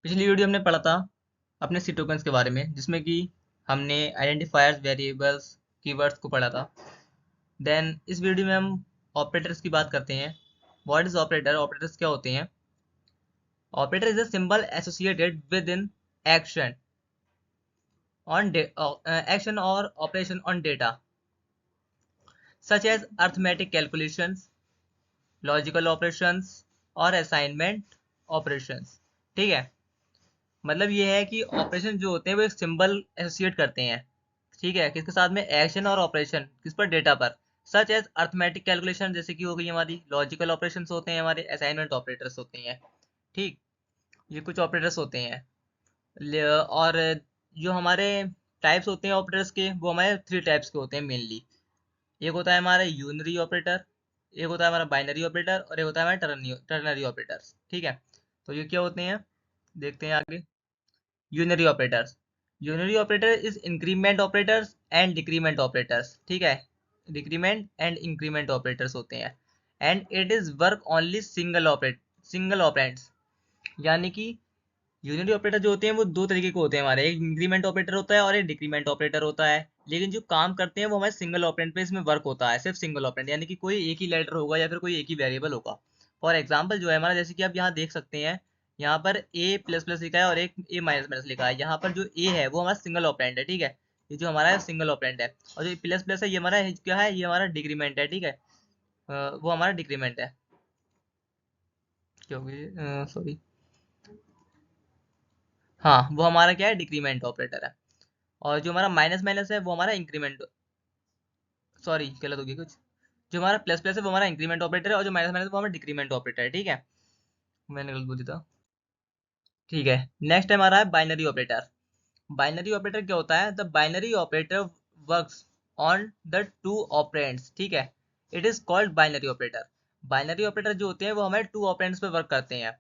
पिछली वीडियो हमने पढ़ा था अपने सी टोकन्स के बारे में, जिसमें कि हमने आइडेंटिफायर्स, वेरिएबल्स, कीवर्ड्स को पढ़ा था। देन इस वीडियो में हम ऑपरेटर्स की बात करते हैं। What is operator? ऑपरेटर्स क्या होते हैं? Operator is a symbol associated with in action on action और operation on data such as arithmetic calculations, logical operations और असाइनमेंट ऑपरेशंस। ठीक है, मतलब ये है कि ऑपरेशन जो होते हैं वो एक सिंबल एसोसिएट करते हैं, ठीक है, किसके साथ में? एक्शन और ऑपरेशन, किस पर? डेटा पर। सच एज अर्थमेटिक कैलकुलेशन, जैसे कि हो गई हमारी। लॉजिकल ऑपरेशंस होते हैं हमारे, असाइनमेंट ऑपरेटर्स होते हैं। ठीक, ये कुछ ऑपरेटर्स होते हैं। और जो हमारे टाइप्स होते हैं ऑपरेटर्स के, वो हमारे थ्री टाइप्स के होते हैं मेनली। एक होता है हमारा यूनरी ऑपरेटर, एक होता है हमारा बाइनरी ऑपरेटर, और एक होता है हमारा टर्नरी ऑपरेटर्स। ठीक है, तो ये क्या होते हैं, देखते हैं आगे। Unary operators, unary operator is increment operators and decrement operators. ठीक है, डिक्रीमेंट एंड इंक्रीमेंट ऑपरेटर्स होते हैं। And it is work only single operands. यानी कि यूनिटी ऑपरेटर जो होते हैं वो दो तरीके के होते हैं हमारे, एक इंक्रीमेंट ऑपरेटर होता है और एक डिक्रीमेंट ऑपरेटर होता है। लेकिन जो काम करते हैं वो हमारे सिंगल ऑपरेंड पे इसमें वर्क होता है, सिर्फ सिंगल ऑपरेंड, यानी कि कोई एक ही लेटर होगा या फिर कोई एक ही वेरिएबल होगा। फॉर एग्जाम्पल जो है हमारा, जैसे कि आप यहाँ देख सकते हैं, यहाँ पर ए प्लस प्लस लिखा है और एक ए माइनस माइनस लिखा है। यहाँ पर जो ए है वो हमारा सिंगल ऑपरेंड है, ठीक है, ये जो हमारा है सिंगल ऑपरेंड है। और जो प्लस प्लस है ये हमारा क्या है? ये हमारा डिक्रीमेंट है, ठीक है, वो हमारा डिक्रीमेंट है। क्योंकि सॉरी, हाँ, वो हमारा क्या है? डिक्रीमेंट ऑपरेटर है। और जो हमारा माइनस माइनस है वो हमारा इंक्रीमेंट, सॉरी गलत हो गया कुछ, जो हमारा प्लस प्लस है वो हमारा इंक्रीमेंट ऑपरेटर है, और जो माइनस माइनस वो हमारा डिक्रीमेंट ऑपरेटर है। ठीक है, मैंने गलत बोल दिया था। ठीक है, नेक्स्ट है हमारा बाइनरी ऑपरेटर। बाइनरी ऑपरेटर क्या होता है? The binary operator works on the two operands. ठीक है, it is called binary operator. Binary operator जो होते हैं वो हमारे टू ऑपरेंड्स पे वर्क करते हैं।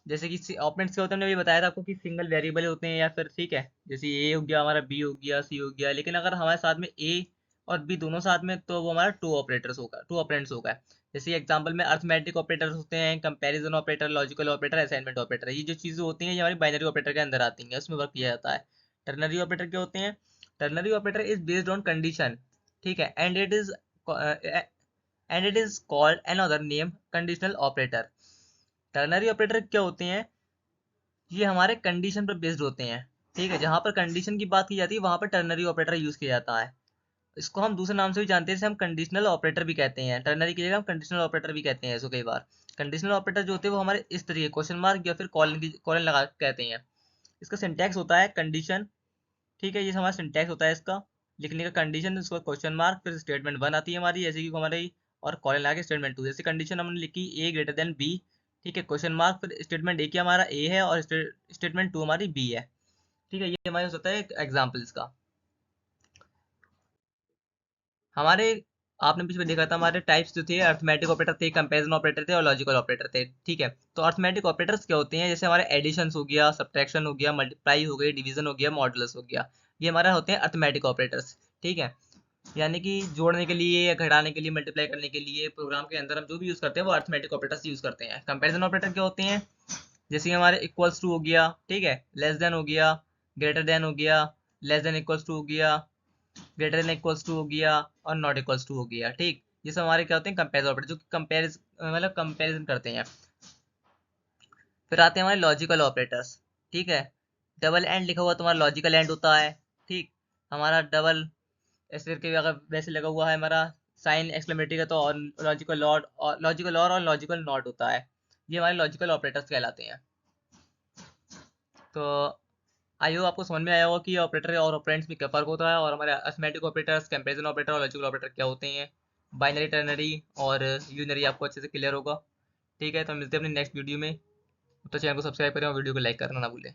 जैसे कि ऑपरेंड्स क्या होते हैं, मैंने अभी बताया था आपको कि सिंगल वेरिएबल होते हैं या फिर, ठीक है, जैसे ए हो गया हमारा, बी हो गया, सी हो गया। लेकिन अगर हमारे साथ में ए और बी दोनों साथ में, तो वो हमारा टू ऑपरेटर्स होगा, टू ऑपरेंड्स होगा। जैसे एग्जांपल में अर्थमेटिक ऑपरेटर्स होते हैं, comparison operator, logical operator, assignment operator. ये जो चीजें होती हैं ये हमारी बाइनरी ऑपरेटर के अंदर आती हैं, उसमें वर्क किया जाता है। टर्नरी ऑपरेटर क्या होते हैं? Ternary operator is based on condition, ठीक है, and it is called another name conditional operator. Ternary operator क्या होते हैं? ये हमारे कंडीशन पर बेस्ड होते हैं, ठीक है, जहां पर कंडीशन की बात की जाती है वहां पर टर्नरी ऑपरेटर यूज किया जाता है। इसको हम दूसरे नाम से भी जानते हैं, जैसे हम कंडीशनल ऑपरेटर भी कहते हैं, टर्नरी की जगह हम कंडीशनल ऑपरेटर भी कहते हैं इसको कई बार। कंडीशनल ऑपरेटर जो होते हैं वो हमारे इस तरीके क्वेश्चन मार्क या फिर कॉलन लगा के कहते हैं। इसका सिंटैक्स होता है कंडीशन, ठीक है, ये हमारा सिंटैक्स होता है इसका लिखने का। कंडीशन, इसको क्वेश्चन मार्क, फिर स्टेटमेंट वन आती है हमारी, जैसे कि हमारी, और कॉलन लगा के स्टेटमेंट टू। जैसे कंडीशन हमने लिखी ए ग्रेटर देन बी, ठीक है, क्वेश्चन मार्क, फिर स्टेटमेंट ए क्या हमारा ए है और स्टेटमेंट टू हमारी बी है। ठीक है, ये हमारे हो सकता है एक एग्जाम्पल इसका। हमारे, आपने बीच में देखा था हमारे टाइप्स जो थे, अर्थमेटिक ऑपरेटर थे, कंपैरिजन ऑपरेटर थे और लॉजिकल ऑपरेटर थे। ठीक है, तो अर्थमेटिक ऑपरेटर्स क्या होते हैं? जैसे हमारे एडिशन हो गया, सब्ट्रैक्शन हो गया, मल्टीप्लाई हो गई, डिवीजन हो गया, मॉडुलस हो गया, ये हमारे होते हैं अर्थमेटिक ऑपरेटर्स। ठीक है, यानी कि जोड़ने के लिए या घटाने के लिए, मल्टीप्लाई करने के लिए प्रोग्राम के अंदर हम जो भी यूज करते हैं वो अर्थमेटिक ऑपरेटर्स यूज करते हैं। कंपैरिजन ऑपरेटर क्या होते हैं? जैसे कि हमारे इक्वल्स टू हो गया, ठीक है, लेस देन हो गया, ग्रेटर देन हो गया, लेस देन इक्वल्स टू हो गया, ग्रेटर देन इक्वल्स टू हो गया, और नॉट इक्वल्स टू हो गया। ठीक, ये सब हमारे क्या होते हैं? कंपेरिजन ऑपरेटर, जो कंपेरिज मतलब कंपेरिजन करते हैं। फिर आते हैं हमारे लॉजिकल ऑपरेटर्स। ठीक है, डबल एंड लिखा हुआ तुम्हारा लॉजिकल एंड होता है। ठीक, हमारा डबल ऐसे करके अगर वैसे लगा हुआ है हमारा साइन एक्सक्लेमेटरी का, तो और लॉजिकल और लॉजिकल नॉट होता है। ये हमारे लॉजिकल ऑपरेटर्स कहलाते हैं। तो आई होप आपको समझ में आया होगा कि ऑपरेटर और ऑपरेंड्स में क्या फर्क होता है, और हमारे अरिथमेटिक ऑपरेटर्स, कंपैरिजन ऑपरेटर और लॉजिकल ऑपरेटर क्या होते हैं, बाइनरी, टर्नरी और यूनरी आपको अच्छे से क्लियर होगा। ठीक है, तो मिलते हैं अपनी नेक्स्ट वीडियो में। तो चैनल को सब्सक्राइब करें और वीडियो को लाइक करना ना भूलें।